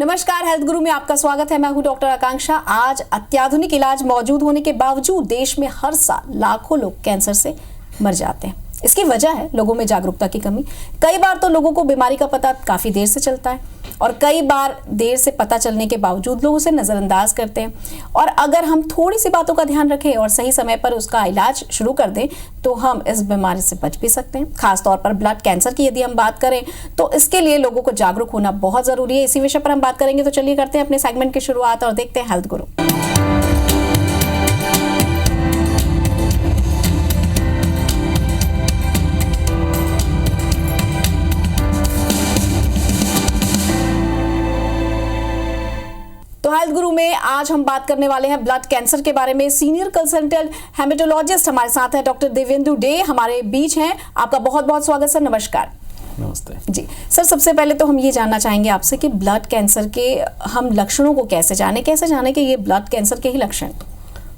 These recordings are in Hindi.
नमस्कार, हेल्थ गुरु में आपका स्वागत है। मैं हूं डॉक्टर आकांक्षा। आज अत्याधुनिक इलाज मौजूद होने के बावजूद देश में हर साल लाखों लोग कैंसर से मर जाते हैं। इसकी वजह है लोगों में जागरूकता की कमी। कई बार तो लोगों को बीमारी का पता काफी देर से चलता है और कई बार देर से पता चलने के बावजूद लोग उसे नजरअंदाज करते हैं। और अगर हम थोड़ी सी बातों का ध्यान रखें और सही समय पर उसका इलाज शुरू कर दें तो हम इस बीमारी से बच भी सकते हैं। खासतौर पर ब्लड कैंसर की यदि हम बात करें तो इसके लिए लोगों को जागरूक होना बहुत जरूरी है। इसी विषय पर हम बात करेंगे, तो चलिए करते हैं अपने सेगमेंट की शुरुआत और देखते हैं हेल्थ गुरु। तो हेल्थ गुरु में आज हम बात करने वाले हैं ब्लड कैंसर के बारे में। सीनियर कंसल्टेंट हेमेटोलॉजिस्ट हमारे साथ हैं डॉक्टर देवेंदु डे हमारे बीच हैं। आपका बहुत बहुत स्वागत सर। नमस्कार। नमस्ते जी सर, सबसे पहले तो हम ये जानना चाहेंगे आपसे कि ब्लड कैंसर के हम लक्षणों को कैसे जाने कि ये ब्लड कैंसर के ही लक्षण।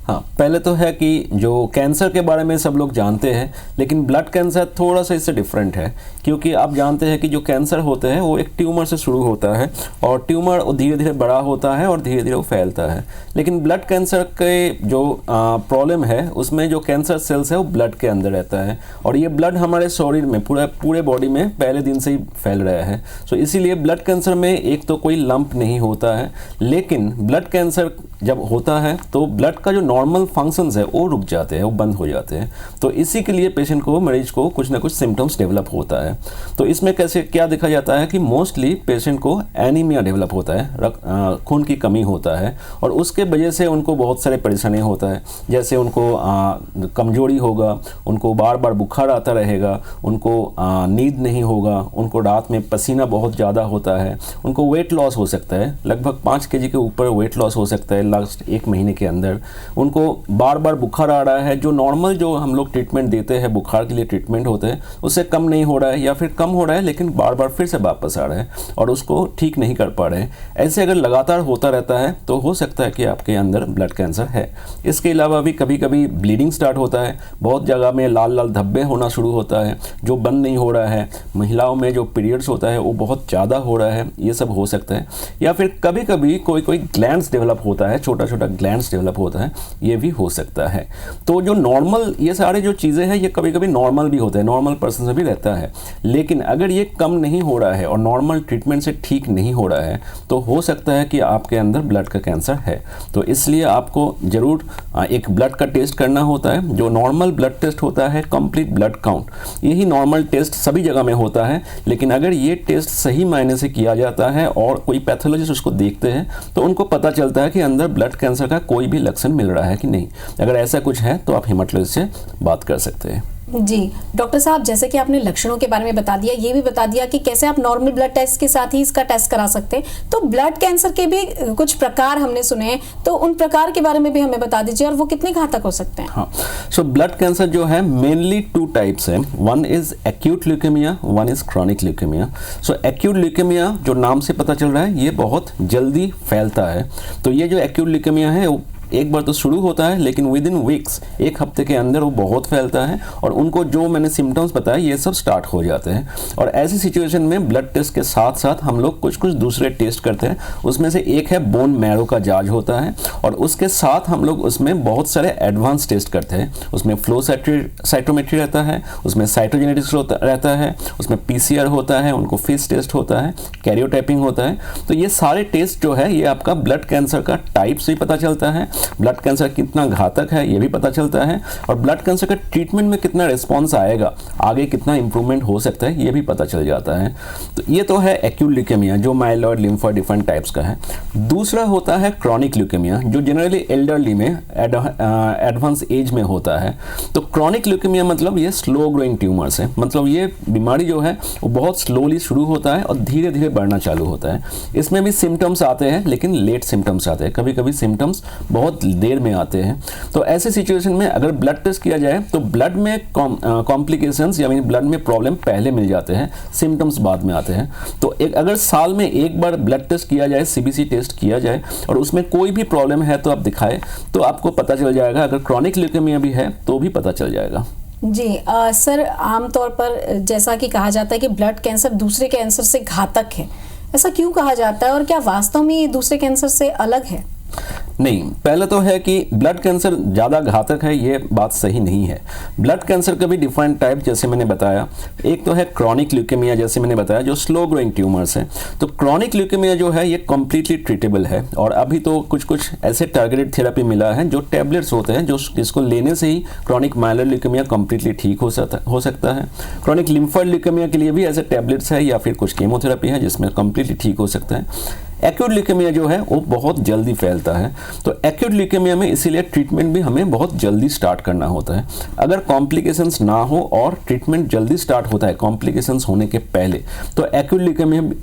हाँ, पहले तो है कि जो कैंसर के बारे में सब लोग जानते हैं, लेकिन ब्लड कैंसर थोड़ा सा इससे डिफरेंट है। क्योंकि आप जानते हैं कि जो कैंसर होते हैं वो एक ट्यूमर से शुरू होता है और ट्यूमर धीरे धीरे बड़ा होता है और धीरे धीरे वो फैलता है। लेकिन ब्लड कैंसर के जो प्रॉब्लम है उसमें जो कैंसर सेल्स है वो ब्लड के अंदर रहता है और ये ब्लड हमारे शरीर में पूरे बॉडी में पहले दिन से ही फैल रहा है। सो इसीलिए ब्लड कैंसर में एक तो कोई लंप नहीं होता है, लेकिन ब्लड कैंसर जब होता है तो ब्लड का जो नॉर्मल फंक्शंस है वो रुक जाते हैं, वो बंद हो जाते हैं। तो इसी के लिए पेशेंट को, मरीज को कुछ ना कुछ सिम्टम्स डेवलप होता है। तो इसमें कैसे क्या देखा जाता है कि मोस्टली पेशेंट को एनीमिया डेवलप होता है, खून की कमी होता है और उसके वजह से उनको बहुत सारे परेशानी होता है। जैसे उनको कमजोरी होगा, उनको बार बार बुखार आता रहेगा, उनको नींद नहीं होगा, उनको रात में पसीना बहुत ज़्यादा होता है, उनको वेट लॉस हो सकता है, लगभग 5 kg के ऊपर वेट लॉस हो सकता है लास्ट 1 महीने के अंदर। उनको बार बार बुखार आ रहा है, जो नॉर्मल जो हम लोग ट्रीटमेंट देते हैं, बुखार के लिए ट्रीटमेंट होते हैं, उससे कम नहीं हो रहा है या फिर कम हो रहा है लेकिन बार बार फिर से वापस आ रहा है और उसको ठीक नहीं कर पा रहे हैं। ऐसे अगर लगातार होता रहता है तो हो सकता है कि आपके अंदर ब्लड कैंसर है। इसके अलावा भी कभी कभी ब्लीडिंग स्टार्ट होता है, बहुत जगह में लाल लाल धब्बे होना शुरू होता है जो बंद नहीं हो रहा है। महिलाओं में जो पीरियड्स होता है वो बहुत ज़्यादा हो रहा है, ये सब हो सकता है। या फिर कभी कभी कोई ग्लैंड्स डेवलप होता है, छोटा छोटा ग्लैंड्स डेवलप होता है, ये भी हो सकता है। तो जो नॉर्मल ये सारे जो चीज़ें हैं ये कभी कभी नॉर्मल भी होते हैं, नॉर्मल पर्सन से भी रहता है। लेकिन अगर ये कम नहीं हो रहा है और नॉर्मल ट्रीटमेंट से ठीक नहीं हो रहा है तो हो सकता है कि आपके अंदर ब्लड का कैंसर है। तो इसलिए आपको ज़रूर एक ब्लड का टेस्ट करना होता है। जो नॉर्मल ब्लड टेस्ट होता है, कंप्लीट ब्लड काउंट, यही नॉर्मल टेस्ट सभी जगह में होता है। लेकिन अगर ये टेस्ट सही मायने से किया जाता है और कोई पैथोलॉजिस्ट उसको देखते हैं तो उनको पता चलता है कि अंदर ब्लड कैंसर का कोई भी लक्षण मिल रहा है कि नहीं। अगर ऐसा कुछ है तो आप हेमेटोलॉजिस्ट से बात कर सकते हैं। जी डॉक्टर साहब, जैसे कि आपने लक्षणों के बारे में बता दिया, ये भी बता दिया कि कैसे आप नॉर्मल ब्लड टेस्ट के साथ ही इसका टेस्ट करा सकते हैं, तो ब्लड कैंसर के भी कुछ प्रकार हमने सुने हैं, तो उन प्रकार के बारे में भी हमें बता दीजिए और वो कितने घातक हो सकते हैं। हाँ, सो ब्लड कैंसर जो है मेनली 2 टाइप्स है। One is acute leukaemia, one is chronic leukaemia. So acute leukaemia जो नाम से पता चल रहा है ये बहुत जल्दी फैलता है। तो ये जो एक्यूट ल्यूकेमिया है वो एक बार तो शुरू होता है लेकिन विद इन वीक्स, 1 हफ्ते के अंदर वो बहुत फैलता है और उनको जो मैंने सिम्टम्स बताए ये सब स्टार्ट हो जाते हैं। और ऐसी सिचुएशन में ब्लड टेस्ट के साथ साथ हम लोग कुछ दूसरे टेस्ट करते हैं। उसमें से एक है बोन मैरो का जांच होता है और उसके साथ हम लोग उसमें बहुत सारे एडवांस टेस्ट करते हैं। उसमें फ्लो साइटोमेट्री रहता है, उसमें साइटोजेनेटिक्स रहता है, उसमें PCR होता है, उनको फिश टेस्ट होता है, कैरियोटाइपिंग होता है। तो ये सारे टेस्ट जो है ये आपका ब्लड कैंसर का टाइप से ही पता चलता है, ब्लड कैंसर कितना घातक है ये भी पता चलता है और ब्लड कैंसर का ट्रीटमेंट में कितना रिस्पॉन्स आएगा, आगे कितना इंप्रूवमेंट हो सकता है ये भी पता चल जाता है। तो ये तो है एक्यूट ल्यूकेमिया जो माइलॉइड, लिम्फोइड डिफरेंट टाइप्स का है। दूसरा होता है क्रॉनिक ल्यूकेमिया जो जनरली एल्डरली में एडवांस एज में होता है। तो क्रॉनिक ल्यूकेमिया मतलब ये स्लो ग्रोइंग ट्यूमर्स है, मतलब ये बीमारी जो है वो बहुत स्लोली शुरू होता है और धीरे धीरे बढ़ना चालू होता है। इसमें भी सिम्टम्स आते हैं लेकिन लेट सिम्टम्स आते हैं, कभी कभी सिम्टम्स बहुत देर में आते हैं। तो ऐसे सिचुएशन में अगर ब्लड टेस्ट किया जाए तो ब्लड में कॉम्प्लिकेशंस या ब्लड में प्रॉब्लम पहले मिल जाते हैं, सिम्टम्स बाद में आते हैं। तो अगर साल में एक बार ब्लड टेस्ट किया जाए, CBC टेस्ट किया जाए और उसमें कोई भी प्रॉब्लम है तो आप दिखाए तो आपको पता चल जाएगा। अगर क्रॉनिक ल्यूकेमिया भी है तो भी पता चल जाएगा। जी सर, आमतौर पर जैसा कि कहा जाता है कि ब्लड कैंसर दूसरे कैंसर से घातक है, ऐसा क्यों कहा जाता है और क्या वास्तव में ये दूसरे कैंसर से अलग है? नहीं, पहले तो है कि ब्लड कैंसर ज़्यादा घातक है, ये बात सही नहीं है। ब्लड कैंसर का भी डिफरेंट टाइप जैसे मैंने बताया, एक तो है क्रॉनिक ल्यूकेमिया जैसे मैंने बताया जो स्लो ग्रोइंग ट्यूमर्स है। तो क्रॉनिक ल्यूकेमिया जो है ये कम्प्लीटली ट्रीटेबल है और अभी तो कुछ कुछ ऐसे टारगेटेड थेरेपी मिला है जो टैबलेट्स होते हैं जो जिसको लेने से ही क्रॉनिक माइलर ल्यूकेमिया कम्प्लीटली ठीक हो सकता है। क्रॉनिक लिम्फोइड ल्यूकेमिया के लिए भी ऐसे टैबलेट्स है या फिर कुछ कीमोथेरेपी है जिसमें कम्प्लीटली ठीक हो सकता है। एक्यूट ल्यूकेमिया जो है वो बहुत जल्दी फैलता है, तो एक्यूट ल्यूकेमिया में इसीलिए ट्रीटमेंट भी हमें बहुत जल्दी स्टार्ट करना होता है। अगर कॉम्प्लिकेशंस ना हो और ट्रीटमेंट जल्दी स्टार्ट होता है कॉम्प्लिकेशंस होने के पहले, तो एक्यूट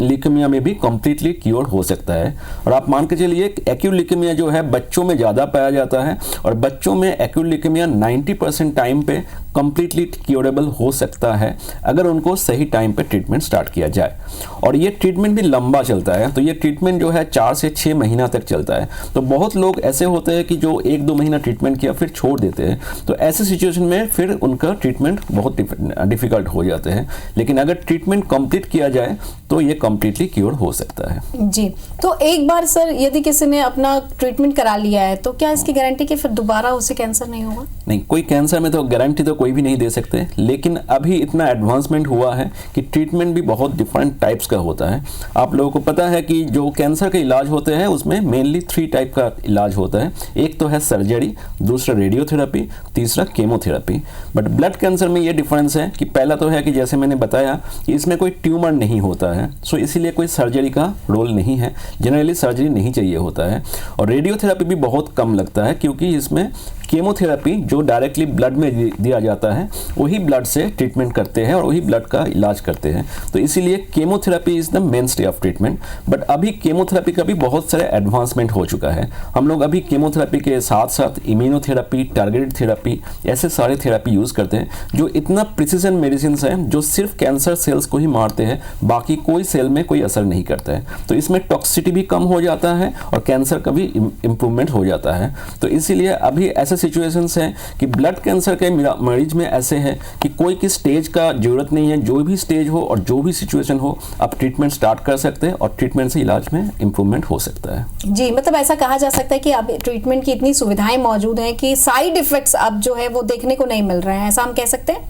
ल्यूकेमिया में भी कम्प्लीटली क्योर हो सकता है। और आप मान के चलिए एक्यूट ल्यूकेमिया जो है बच्चों में ज़्यादा पाया जाता है और बच्चों में एक्यूट ल्यूकेमिया 90% टाइम पे कम्प्लीटली क्योरेबल हो सकता है अगर उनको सही टाइम पे ट्रीटमेंट स्टार्ट किया जाए। और ये ट्रीटमेंट भी लंबा चलता है, तो ये ट्रीटमेंट जो है 4 से 6 महीना तक चलता है। तो बहुत लोग ऐसे होते हैं कि जो 1-2 महीना ट्रीटमेंट किया फिर छोड़ देते हैं, तो ऐसे सिचुएशन में फिर उनका ट्रीटमेंट बहुत डिफिकल्ट हो जाते हैं। लेकिन अगर ट्रीटमेंट कंप्लीट किया जाए तो ये कंप्लीटली क्योर हो सकता है। जी, तो एक बार सर यदि किसी ने अपना ट्रीटमेंट करा लिया है तो क्या इसकी गारंटी कि फिर दोबारा उसे कैंसर नहीं होगा? नहीं, कोई कैंसर में तो गारंटी तो कोई भी नहीं दे सकते, लेकिन अभी इतना एडवांसमेंट हुआ है कि ट्रीटमेंट भी बहुत डिफरेंट टाइप्स का होता है। आप लोगों को पता है कि जो कैंसर के इलाज होते हैं उसमें मेनली 3 टाइप का इलाज होता है। एक तो है सर्जरी, दूसरा रेडियोथेरेपी, तीसरा केमोथेरेपी। बट ब्लड कैंसर में ये डिफरेंस है कि पहला तो है कि जैसे मैंने बताया कि इसमें कोई ट्यूमर नहीं होता है, सो इसीलिए कोई सर्जरी का रोल नहीं है, जनरली सर्जरी नहीं चाहिए होता है। और रेडियोथेरेपी भी बहुत कम लगता है क्योंकि इसमें केमोथेरेपी जो डायरेक्टली ब्लड में दिया जाता है वही ब्लड से ट्रीटमेंट करते हैं और वही ब्लड का इलाज करते हैं, तो इसीलिए chemotherapy is the main stay of treatment. But अभी केमोथेरेपी का भी बहुत सारे एडवांसमेंट हो चुका है। हम लोग अभी केमोथेरेपी के साथ साथ इम्यूनोथेरेपी, टारगेटेड थेरेपी, ऐसे सारे थेरेपी यूज़ करते हैं जो इतना प्रिसीजन मेडिसिन है जो सिर्फ कैंसर सेल्स को ही मारते हैं, बाकी कोई सेल में कोई असर नहीं करता है। तो इसमें टॉक्सिसिटी भी कम हो जाता है और कैंसर का भी इम्प्रूवमेंट हो जाता है। तो इसीलिए अभी ऐसे सिचुएशंस हैं कि ब्लड कैंसर के मरीज में ऐसे है कि कोई किस स्टेज का जरूरत नहीं है, जो भी स्टेज हो और जो भी सिचुएशन हो आप ट्रीटमेंट स्टार्ट कर सकते हैं और ट्रीटमेंट से इलाज में इम्प्रूवमेंट हो सकता है। जी, मतलब ऐसा कहा जा सकता है कि अब ट्रीटमेंट की इतनी सुविधाएं मौजूद हैं कि साइड इफेक्ट्स अब जो है वो देखने को नहीं मिल रहे हैं, ऐसा हम कह सकते हैं?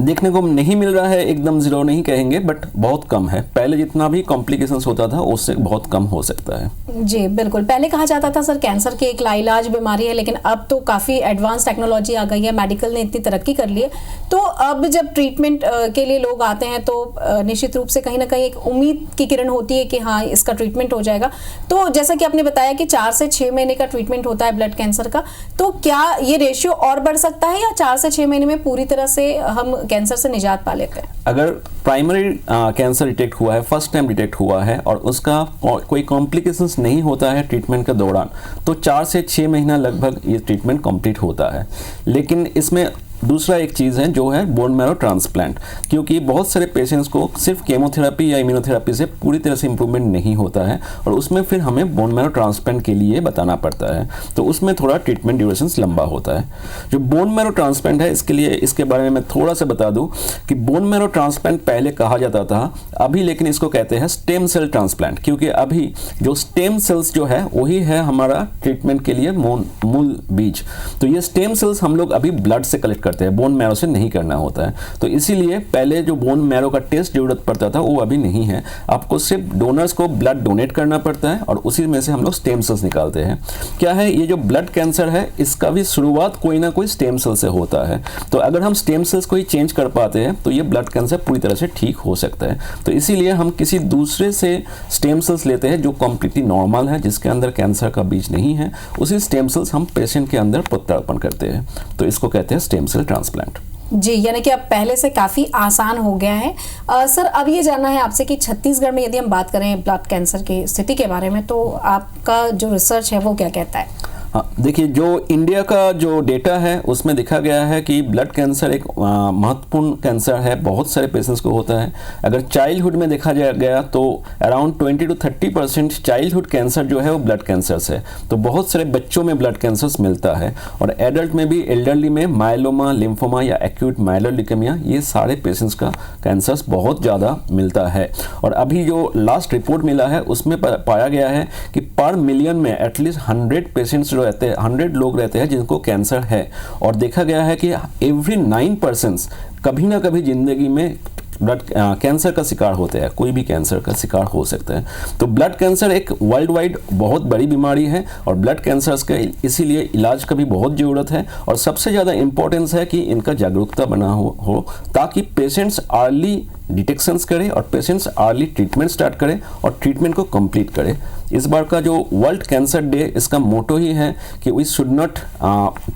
देखने को नहीं मिल रहा है, एकदम जीरो नहीं कहेंगे, बट बहुत कम है। पहले जितना भी कॉम्प्लिकेशंस होता था उससे बहुत कम हो सकता है। जी बिल्कुल, पहले कहा जाता था सर कैंसर की एक लाइलाज बीमारी है, लेकिन अब तो काफ़ी एडवांस टेक्नोलॉजी आ गई है, मेडिकल ने इतनी तरक्की कर ली है, तो अब जब ट्रीटमेंट के लिए लोग आते हैं तो निश्चित रूप से कहीं ना कहीं एक उम्मीद की किरण होती है कि हाँ इसका ट्रीटमेंट हो जाएगा। तो जैसा कि आपने बताया कि 4 से 6 महीने का ट्रीटमेंट होता है ब्लड कैंसर का, तो क्या ये रेशियो और बढ़ सकता है या 4 से 6 महीने में पूरी तरह से हम कैंसर से निजात पा लेते हैं? अगर प्राइमरी कैंसर डिटेक्ट हुआ है, फर्स्ट टाइम डिटेक्ट हुआ है और उसका कोई कॉम्प्लिकेशंस नहीं होता है ट्रीटमेंट के दौरान, तो 4 से 6 महीना लगभग ये ट्रीटमेंट कंप्लीट होता है। लेकिन इसमें दूसरा एक चीज़ है जो है बोन मैरो ट्रांसप्लांट, क्योंकि बहुत सारे पेशेंट्स को सिर्फ केमोथेरेपी या इम्यूनोथेरेपी से पूरी तरह से इंप्रूवमेंट नहीं होता है और उसमें फिर हमें बोन मैरो ट्रांसप्लांट के लिए बताना पड़ता है, तो उसमें थोड़ा ट्रीटमेंट ड्यूरेशन लंबा होता है। जो बोन मैरो ट्रांसप्लांट है इसके लिए इसके बारे में मैं थोड़ा सा बता दूं कि बोन मैरो ट्रांसप्लांट पहले कहा जाता था, अभी लेकिन इसको कहते हैं स्टेम सेल ट्रांसप्लांट, क्योंकि अभी जो स्टेम सेल्स जो है वही है हमारा ट्रीटमेंट के लिए मूल बीज। तो ये स्टेम सेल्स हम लोग अभी ब्लड से कलेक्ट करते हैं, बोन मैरो से नहीं करना होता है। तो इसीलिए पहले जो बोन मैरो का टेस्ट जरूरत पड़ता था वो अभी नहीं है, आपको सिर्फ डोनर्स को ब्लड डोनेट करना पड़ता है और उसी में से हम लोग स्टेम सेल्स निकालते हैं। क्या है, ये जो ब्लड कैंसर है इसका भी शुरुआत कोई ना कोई स्टेम सेल से होता है, तो अगर हम स्टेम सेल्स को ही चेंज कर पाते हैं तो ये ब्लड कैंसर पूरी तरह से ठीक हो सकता है। तो इसीलिए हम किसी दूसरे से स्टेम सेल्स लेते हैं जो कम्प्लीटली नॉर्मल है, जिसके अंदर कैंसर का बीज नहीं है, उसी स्टेम सेल्स हम पेशेंट के अंदर प्रत्यारोपण करते हैं, तो इसको कहते हैं स्टेम सेल ट्रांसप्लांट। जी, यानी कि अब पहले से काफ़ी आसान हो गया है। सर अब ये जानना है आपसे कि छत्तीसगढ़ में यदि हम बात करें ब्लड कैंसर की स्थिति के बारे में, तो आपका जो रिसर्च है वो क्या कहता है? हाँ, देखिए जो इंडिया का जो डेटा है उसमें देखा गया है कि ब्लड कैंसर एक महत्वपूर्ण कैंसर है, बहुत सारे पेशेंट्स को होता है। अगर चाइल्डहुड में देखा गया तो अराउंड 20 to 30% चाइल्डहुड कैंसर जो है वो ब्लड कैंसर है। तो बहुत सारे बच्चों में ब्लड कैंसर मिलता है और एडल्ट में भी, एल्डरली में माइलोमा, लिम्फोमा या एक्यूट माइलोइड ल्यूकेमिया, ये सारे पेशेंट्स का कैंसर बहुत ज़्यादा मिलता है। और अभी जो लास्ट रिपोर्ट मिला है उसमें पाया गया है कि पर मिलियन में एटलीस्ट 100 पेशेंट्स रहते हैं, 100 लोग रहते हैं जिनको कैंसर है। और देखा गया है कि एवरी 9 पर्सन्स कभी ना कभी जिंदगी में ब्लड कैंसर का शिकार होते हैं, कोई भी कैंसर का शिकार हो सकता है। तो ब्लड कैंसर एक वर्ल्ड वाइड बहुत बड़ी बीमारी है और ब्लड कैंसर्स का इसीलिए इलाज का भी बहुत ज़रूरत है। और सबसे ज़्यादा इम्पोर्टेंस है कि इनका जागरूकता बना हो ताकि पेशेंट्स अर्ली डिटेक्शंस करें और पेशेंट्स अर्ली ट्रीटमेंट स्टार्ट करें और ट्रीटमेंट को कंप्लीट करें। इस बार का जो वर्ल्ड कैंसर डे, इसका मोटो ही है कि we should not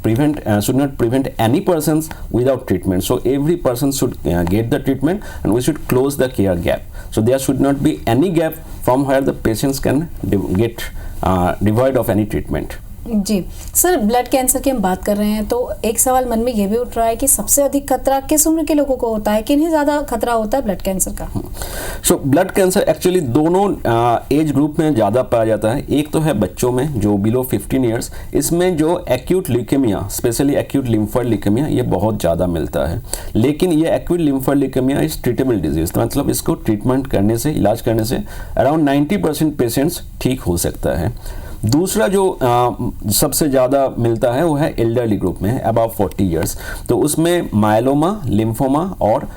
prevent any persons without treatment, so every person should get the treatment and we should close the care gap. So there should not be any gap from where the patients can get devoid of any treatment. जी सर, ब्लड कैंसर की हम बात कर रहे हैं तो एक सवाल मन में ये भी उठ रहा है कि सबसे अधिक खतरा किस उम्र के लोगों को होता है, किन्हें ज़्यादा खतरा होता है ब्लड कैंसर का? सो ब्लड कैंसर एक्चुअली दोनों एज ग्रुप में ज़्यादा पाया जाता है। एक तो है बच्चों में जो बिलो 15 ईयर्स, इसमें जो acute leukaemia, specially acute lymphoid leukaemia, ये बहुत ज़्यादा मिलता है। लेकिन ये acute lymphoid leukaemia is treatable disease, मतलब इसको ट्रीटमेंट करने से, इलाज करने से अराउंड 90% पेशेंट्स ठीक हो सकता है। दूसरा जो सबसे ज़्यादा मिलता है वो है एल्डरली ग्रुप में, अबव 40 ईयर्स। तो उसमें माइलोमा, लिम्फोमा और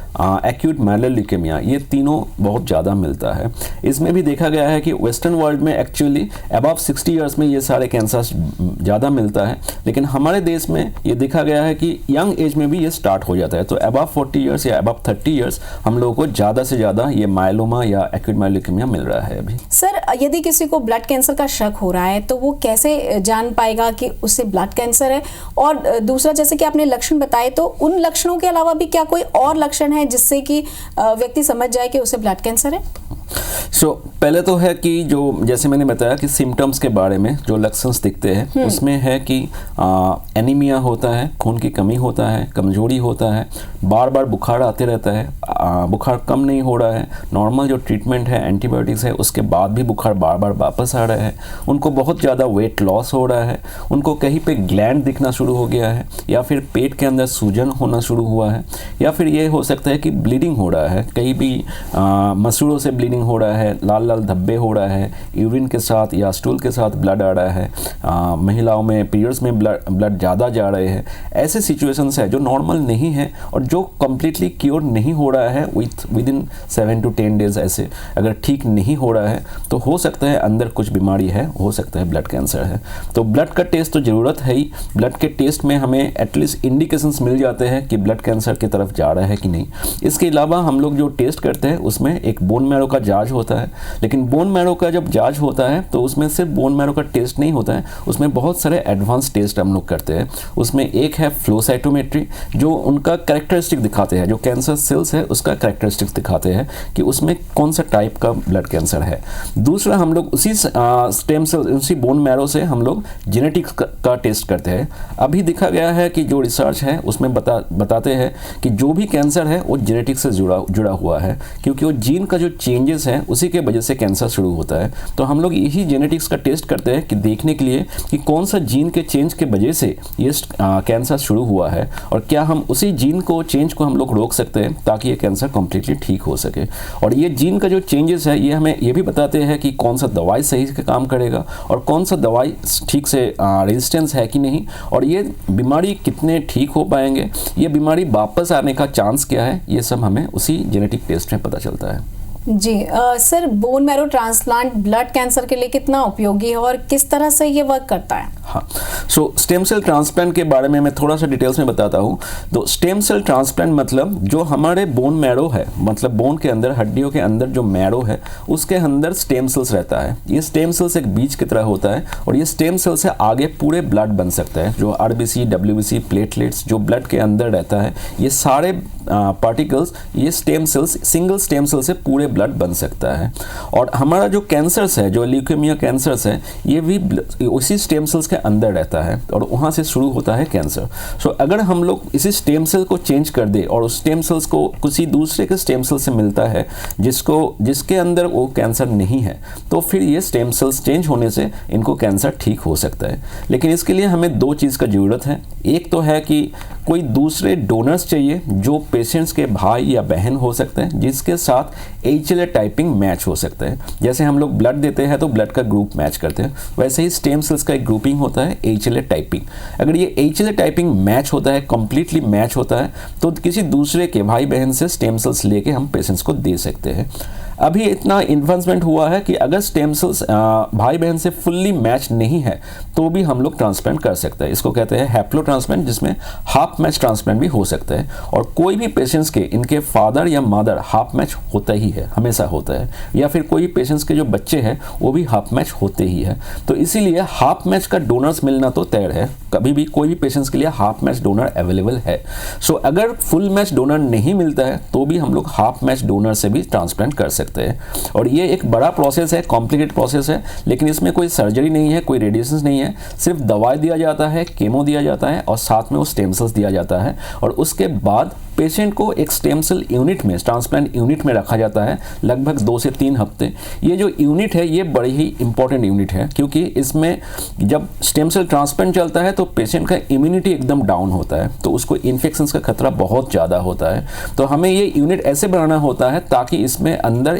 एक्यूट माइलोइड ल्यूकेमिया, ये तीनों बहुत ज़्यादा मिलता है। इसमें भी देखा गया है कि वेस्टर्न वर्ल्ड में एक्चुअली अबव 60 ईयर्स में ये सारे कैंसर्स ज़्यादा मिलता है, लेकिन हमारे देश में ये देखा गया है कि यंग एज में भी ये स्टार्ट हो जाता है। तो अबव 40 ईयर्स या अबव 30 ईयर्स हम लोगों को ज़्यादा से ज़्यादा ये माइलोमा या एक्यूट माइलोइड ल्यूकेमिया मिल रहा है अभी। सर, यदि किसी को ब्लड कैंसर का शक हो रहा है तो वो कैसे जान पाएगा कि उससे ब्लड कैंसर है? और दूसरा, जैसे कि आपने लक्षण बताए, तो उन लक्षणों के अलावा भी क्या कोई और लक्षण है जिससे कि व्यक्ति समझ जाए कि उसे ब्लड कैंसर है? पहले तो है कि जो जैसे मैंने बताया कि सिम्टम्स के बारे में जो लक्षण दिखते हैं उसमें है कि एनीमिया होता है, खून की कमी होता है, कमजोरी होता है, बार बार बुखार आते रहता है, बुखार कम नहीं हो रहा है, नॉर्मल जो ट्रीटमेंट है एंटीबायोटिक्स है उसके बाद भी बुखार बार बार वापस आ रहा है, उनको बहुत ज़्यादा वेट लॉस हो रहा है, उनको कहीं पे ग्लैंड दिखना शुरू हो गया है, या फिर पेट के अंदर सूजन होना शुरू हुआ है, या फिर ये हो सकता है कि ब्लीडिंग हो रहा है, कहीं भी मसूड़ों से ब्लीडिंग हो रहा है, लाल लाल धब्बे हो रहा है, यूरिन के साथ या स्टूल के साथ ब्लड आ रहा है, महिलाओं में पीरियड्स में ब्लड ज़्यादा जा रहे हैं। ऐसे सिचुएशंस है जो नॉर्मल नहीं है और जो कम्प्लीटली क्योर नहीं हो रहा है विद इन 7 to 10 डेज। ऐसे अगर ठीक नहीं हो रहा है तो हो सकता है अंदर कुछ बीमारी है, हो सकता है ब्लड कैंसर है। तो ब्लड का टेस्ट तो ज़रूरत है ही। ब्लड के टेस्ट में हमें एटलीस्ट इंडिकेशंस मिल जाते हैं कि ब्लड कैंसर की तरफ जा रहा है कि नहीं। इसके अलावा हम लोग जो टेस्ट करते हैं उसमें एक बोन मैरो का जांच होता है, लेकिन बोन मैरो का जब जांच होता है तो उसमें सिर्फ बोन मैरो का टेस्ट नहीं होता है, उसमें बहुत सारे एडवांस टेस्ट हम लोग करते हैं। उसमें एक है फ्लो साइटोमेट्री, जो उनका कैरेक्टरिस्टिक दिखाते हैं, जो कैंसर सेल्स है उसका कैरेक्टरिस्टिक्स दिखाते हैं कि उसमें कौन सा टाइप का ब्लड कैंसर है। दूसरा, हम लोग उसी स्टेम सेल, उसी बोन मैरो से हम लोग जेनेटिक्स का टेस्ट करते हैं। अभी देखा गया है कि जो रिसर्च है उसमें बताते हैं कि जो भी कैंसर है वो जेनेटिक्स से जुड़ा हुआ है, क्योंकि वो जीन का जो चेंजेस है उसी के वजह से कैंसर शुरू होता है। तो हम लोग यही जेनेटिक्स का टेस्ट करते हैं कि देखने के लिए कि कौन सा जीन के चेंज के वजह से ये कैंसर शुरू हुआ है और क्या हम उसी जीन को चेंज को हम लोग रोक सकते हैं ताकि ये कैंसर कम्प्लीटली ठीक हो सके। और ये जीन का जो चेंजेस है ये हमें ये भी बताते हैं कि कौन सा दवाई सही से काम करेगा और कौन सा दवाई ठीक से रेजिस्टेंस है कि नहीं, और ये बीमारी कितने ठीक हो पाएंगे, ये बीमारी वापस आने का चांस क्या है, ये सब हमें उसी जेनेटिक टेस्ट में पता चलता है। जी sir, bone marrow transplant blood cancer के लिए कितना उपयोगी है और किस तरह से ये वर्क करता है? हाँ, सो स्टेम सेल ट्रांसप्लांट के बारे में मैं थोड़ा सा डिटेल्स में बताता हूँ। तो स्टेम सेल ट्रांसप्लांट मतलब जो हमारे बोन मैरो है, मतलब बोन के अंदर, हड्डियों के अंदर जो मैरो है उसके अंदर स्टेम सेल्स रहता है। ये स्टेम सेल्स एक बीज की तरह होता है और ये स्टेम सेल से आगे पूरे ब्लड बन सकता है। जो आरबीसी, डब्ल्यूबीसी, प्लेटलेट्स जो ब्लड के अंदर रहता है, ये सारे पार्टिकल्स, ये stem cells, single stem cell से पूरे ब्लड बन सकता है। और हमारा जो कैंसर्स है, जो ल्यूकेमिया कैंसर्स है, ये भी उसी स्टेम सेल्स के अंदर रहता है और वहाँ से शुरू होता है कैंसर। सो अगर हम लोग इसी स्टेम सेल को चेंज कर दे और उस स्टेम सेल्स को किसी दूसरे के स्टेम सेल से मिलता है जिसके अंदर वो कैंसर नहीं है, तो फिर ये स्टेम सेल्स चेंज होने से इनको कैंसर ठीक हो सकता है। लेकिन इसके लिए हमें दो चीज़ का ज़रूरत है। एक तो है कि कोई दूसरे डोनर्स चाहिए जो पेशेंट्स के भाई या बहन हो सकते हैं, जिसके साथ HLA टाइपिंग मैच हो सकता है। जैसे हम लोग ब्लड देते हैं तो ब्लड का ग्रुप मैच करते हैं, वैसे ही स्टेम सेल्स का एक ग्रुपिंग होता है HLA टाइपिंग। अगर ये HLA टाइपिंग मैच होता है, कंप्लीटली मैच होता है, तो किसी दूसरे के भाई बहन से स्टेम सेल्स लेके हम पेशेंट्स को दे सकते हैं। अभी इतना एडवांसमेंट हुआ है कि अगर स्टेम सेल्स भाई बहन से फुल्ली मैच नहीं है तो भी हम लोग ट्रांसप्लांट कर सकते हैं। इसको कहते हैं हैप्लो ट्रांसप्लांट, जिसमें हाफ मैच ट्रांसप्लांट भी हो सकता है। और कोई भी पेशेंट्स के इनके फादर या मदर हाफ मैच होता ही है, हमेशा होता है, या फिर कोई पेशेंट्स के जो बच्चे हैं वो भी हाफ मैच होते ही है। तो इसीलिए हाफ मैच का डोनर्स मिलना तो तय है, कभी भी कोई भी पेशेंट्स के लिए हाफ मैच डोनर अवेलेबल है। सो अगर फुल मैच डोनर नहीं मिलता है तो भी हम लोग हाफ मैच डोनर से भी ट्रांसप्लांट कर सकते हैं। और ये एक बड़ा प्रोसेस है, कॉम्प्लिकेटेड प्रोसेस है, लेकिन इसमें कोई सर्जरी नहीं है, कोई रेडिएशन नहीं है, सिर्फ दवाई दिया जाता है, केमो दिया जाता है और साथ में वो स्टेम सेल्स दिया जाता है। और उसके बाद पेशेंट को एक स्टेम सेल यूनिट में, ट्रांसप्लांट यूनिट में रखा जाता है लगभग 2 से 3 हफ्ते। ये जो यूनिट है ये बड़ी ही इंपॉर्टेंट यूनिट है, क्योंकि इसमें जब स्टेम सेल ट्रांसप्लांट चलता है तो पेशेंट का इम्यूनिटी एकदम डाउन होता है, तो उसको इन्फेक्शंस का खतरा बहुत ज़्यादा होता है। तो हमें ये यूनिट ऐसे बनाना होता है ताकि इसमें अंदर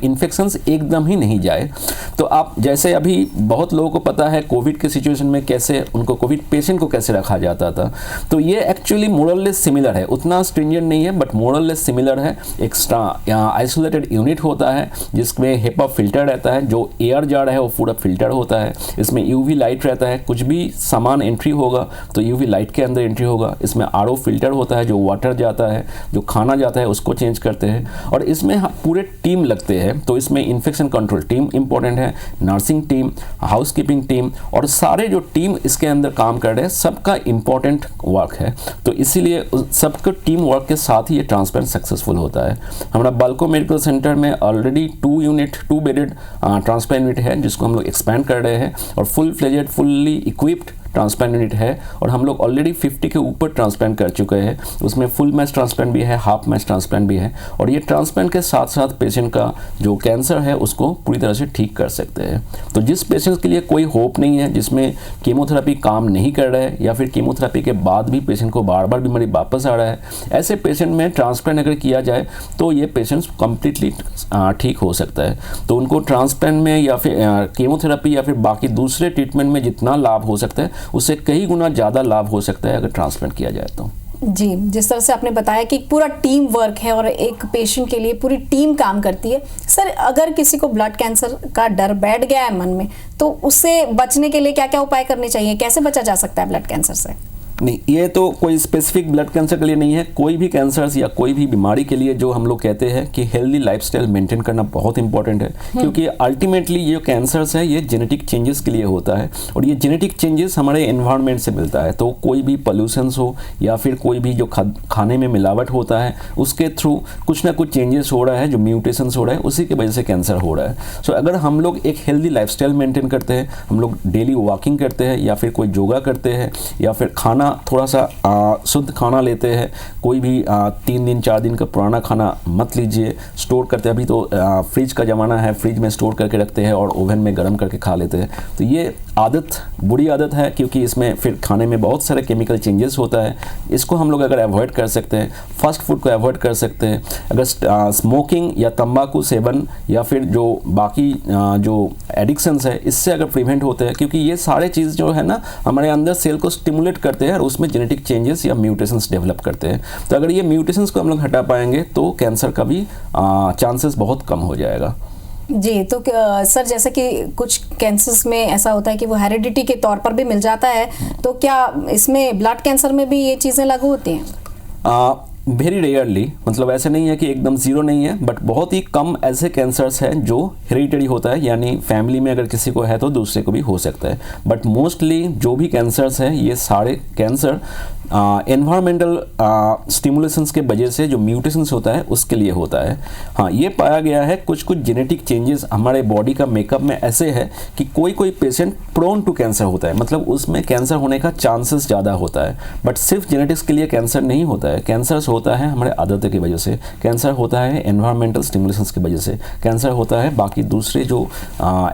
इन्फेक्शंस एकदम ही नहीं जाए। तो आप जैसे अभी बहुत लोगों को पता है कोविड के सिचुएशन में कैसे उनको, कोविड पेशेंट को कैसे रखा जाता था, तो ये एक्चुअली मोरलेस सिमिलर है, उतना स्ट्रिंजेंट नहीं है बट मोरलेस सिमिलर है। एक्स्ट्रा आइसोलेटेड यूनिट होता है जिसमें हेपा फिल्टर रहता है, जो एयर जा रहा है वो पूरा फिल्टर होता है। इसमें यूवी लाइट रहता है, कुछ भी सामान एंट्री होगा तो यूवी लाइट के अंदर एंट्री होगा। इसमें RO फिल्टर होता है, जो वाटर जाता है, जो खाना जाता है उसको चेंज करते हैं। और इसमें पूरे टीम लगते हैं, तो इसमें इन्फेक्शन कंट्रोल टीम इंपॉर्टेंट है, नर्सिंग टीम, हाउसकीपिंग टीम, और सारे जो टीम इसके अंदर काम कर रहे हैं सबका इंपॉर्टेंट वर्क है। तो इसीलिए सबके टीम वर्क के साथ ही ये ट्रांसप्लांट सक्सेसफुल होता है। हमारा बाल्को मेडिकल सेंटर में ऑलरेडी 2 बेडेड ट्रांसप्लांट यूनिट है जिसको हम लोग एक्सपैंड कर रहे हैं, और full fledged, fully equipped transplant unit है। और हम लोग ऑलरेडी 50 के ऊपर ट्रांसप्लांट कर चुके हैं। उसमें फुल मैच ट्रांसप्लांट भी है, हाफ मैच ट्रांसप्लांट भी है। और ये ट्रांसप्लांट के साथ साथ पेशेंट का जो कैंसर है उसको पूरी तरह से ठीक कर सकते हैं। तो जिस पेशेंट के लिए कोई होप नहीं है, जिसमें कीमोथेरेपी काम नहीं कर रहा है, या फिर कीमोथेरेपी के बाद भी पेशेंट को बार बार बीमारी वापस आ रहा है, ऐसे पेशेंट में ट्रांसप्लांट अगर किया जाए तो ये पेशेंट्स कम्प्लीटली ठीक हो सकता है। तो उनको ट्रांसप्लांट में या फिर कीमोथेरेपी या फिर बाकी दूसरे ट्रीटमेंट में जितना लाभ हो सकता है उससे कई गुना ज़्यादा लाभ हो सकता है अगर ट्रांसप्लांट किया जाए तो। जी, जिस तरह से आपने बताया कि पूरा टीम वर्क है और एक पेशेंट के लिए पूरी टीम काम करती है। सर, अगर किसी को ब्लड कैंसर का डर बैठ गया है मन में, तो उससे बचने के लिए क्या क्या उपाय करने चाहिए, कैसे बचा जा सकता है ब्लड कैंसर से? नहीं, ये तो कोई स्पेसिफिक ब्लड कैंसर के लिए नहीं है, कोई भी कैंसर्स या कोई भी बीमारी के लिए जो हम लोग कहते हैं कि हेल्दी लाइफस्टाइल मेंटेन करना बहुत इंपॉर्टेंट है। क्योंकि अल्टीमेटली ये कैंसर्स है ये जेनेटिक चेंजेस के लिए होता है, और ये जेनेटिक चेंजेस हमारे एनवायरनमेंट से मिलता है। तो कोई भी पोल्यूशंस हो या फिर कोई भी जो खाने में मिलावट होता है उसके थ्रू कुछ ना कुछ चेंजेस हो रहा है, जो म्यूटेशंस हो रहा है, उसी की वजह से कैंसर हो रहा है। सो अगर हम लोग एक हेल्दी लाइफस्टाइल मेंटेन करते हैं, हम लोग डेली वॉकिंग करते हैं या फिर कोई योगा करते हैं या फिर खाना थोड़ा सा शुद्ध खाना लेते हैं, कोई भी 3 दिन 4 दिन का पुराना खाना मत लीजिए, स्टोर करते हैं। अभी तो फ्रिज का ज़माना है, फ्रिज में स्टोर करके रखते हैं और ओवन में गर्म करके खा लेते हैं। तो ये आदत बुरी आदत है, क्योंकि इसमें फिर खाने में बहुत सारे केमिकल चेंजेस होता है। इसको हम लोग अगर अवॉइड कर सकते हैं, फास्ट फूड को अवॉइड कर सकते हैं, अगर स्मोकिंग या तंबाकू सेवन या फिर जो बाकी जो एडिक्शंस है इससे अगर प्रिवेंट होते हैं, क्योंकि ये सारे चीज़ जो है ना हमारे अंदर सेल को स्टिमुलेट करते हैं और उसमें जेनेटिक चेंजेस या म्यूटेशंस डेवलप करते हैं। तो अगर ये म्यूटेशंस को हम लोग हटा पाएंगे तो कैंसर का भी चांसेस बहुत कम हो जाएगा। जी, तो सर जैसे कि कुछ कैंसर्स में ऐसा होता है कि वो हेरिडिटी के तौर पर भी मिल जाता है, तो क्या इसमें ब्लड कैंसर में भी ये चीज़ें लागू होती हैं? वेरी रेयरली, मतलब ऐसे नहीं है कि एकदम ज़ीरो नहीं है, बट बहुत ही कम ऐसे कैंसर्स हैं जो हेरिडिटरी होता है, यानी फैमिली में अगर किसी को है तो दूसरे को भी हो सकता है। बट मोस्टली जो भी कैंसर्स हैं ये सारे कैंसर एनवायरमेंटल स्टिमुलेशंस के वजह से जो म्यूटेशंस होता है उसके लिए होता है। हाँ, ये पाया गया है कुछ कुछ जेनेटिक चेंजेस हमारे बॉडी का मेकअप में ऐसे है कि कोई कोई पेशेंट प्रोन टू कैंसर होता है, मतलब उसमें कैंसर होने का चांसेस ज़्यादा होता है। बट सिर्फ जेनेटिक्स के लिए कैंसर नहीं होता है, कैंसर होता है हमारे आदतें की वजह से, कैंसर होता है एनवायरमेंटल स्टिमुलेशंस की वजह से, कैंसर होता है बाकी दूसरे जो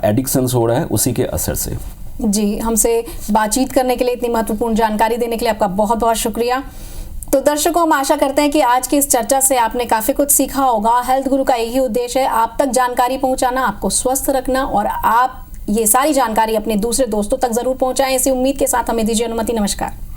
एडिक्शंस हो रहा है उसी के असर से। जी, हमसे बातचीत करने के लिए, इतनी महत्वपूर्ण जानकारी देने के लिए आपका बहुत बहुत शुक्रिया। तो दर्शकों, हम आशा करते हैं कि आज की इस चर्चा से आपने काफ़ी कुछ सीखा होगा। हेल्थ गुरु का यही उद्देश्य है, आप तक जानकारी पहुंचाना, आपको स्वस्थ रखना, और आप ये सारी जानकारी अपने दूसरे दोस्तों तक जरूर पहुंचाएं। इसी उम्मीद के साथ हमें दीजिए अनुमति। नमस्कार।